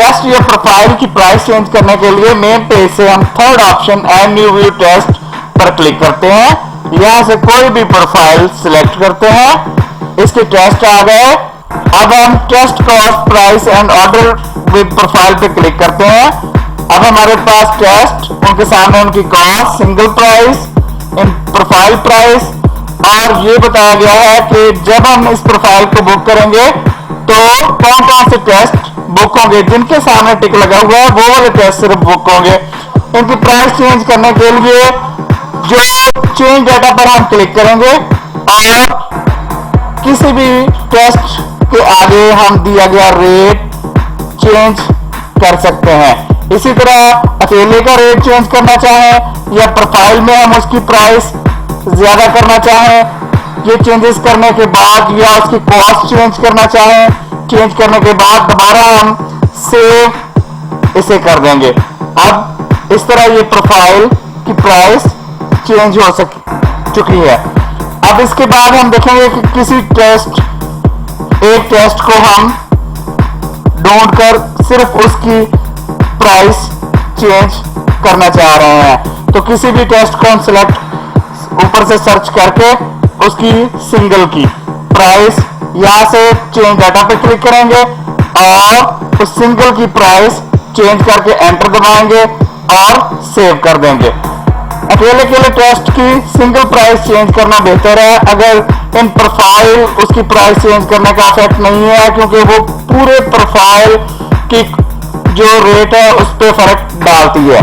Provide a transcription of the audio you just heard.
Test your profile की price change करने के लिए मेन पेज से हम third option add new view test पर क्लिक करते हैं। यहां से कोई भी प्रोफाइल सिलेक्ट करते हैं। इसके टेस्ट आ गए। अब हम test cost price and order with profile पे क्लिक करते हैं। अब हमारे पास टेस्ट, उनके सामने उनकी cost, single price, in profile price, और ये बताया गया है कि जब हम इस प्रोफाइल को बुक करेंगे तो कौन कौन से टेस्ट बुक होंगे। जिनके सामने टिक लगा हुआ है वो वाले टेस्ट सिर्फ बुक होंगे। इनकी प्राइस चेंज करने के लिए जो चेंज डाटा पर हम क्लिक करेंगे और किसी भी टेस्ट के आगे हम दिया गया रेट चेंज कर सकते हैं। इसी तरह अकेले का रेट चेंज करना चाहें या प्रोफाइल में हम उसकी प्राइस ज्यादा करना चाहें, ये चेंजेस करने के बाद, या उसकी कॉस्ट चेंज करना चाहें, चेंज करने के बाद दोबारा हम सेव इसे कर देंगे। अब इस तरह ये प्रोफाइल की प्राइस चेंज हो चुकी है। अब इसके बाद हम देखेंगे कि किसी एक टेस्ट को हम ढूंढ कर सिर्फ उसकी प्राइस चेंज करना चाह रहे हैं। तो किसी भी टेस्ट को हम सिलेक्ट ऊपर से सर्च करके उसकी सिंगल की प्राइस यहां से चेंज डाटा पे क्लिक करेंगे और उस सिंगल की प्राइस चेंज करके एंटर दबाएंगे और सेव कर देंगे। अकेले टेस्ट की सिंगल प्राइस चेंज करना बेहतर है। अगर इन प्रोफाइल उसकी प्राइस चेंज करने का इफेक्ट नहीं है, क्योंकि वो पूरे प्रोफाइल की जो रेट है उस पर फर्क डालती है।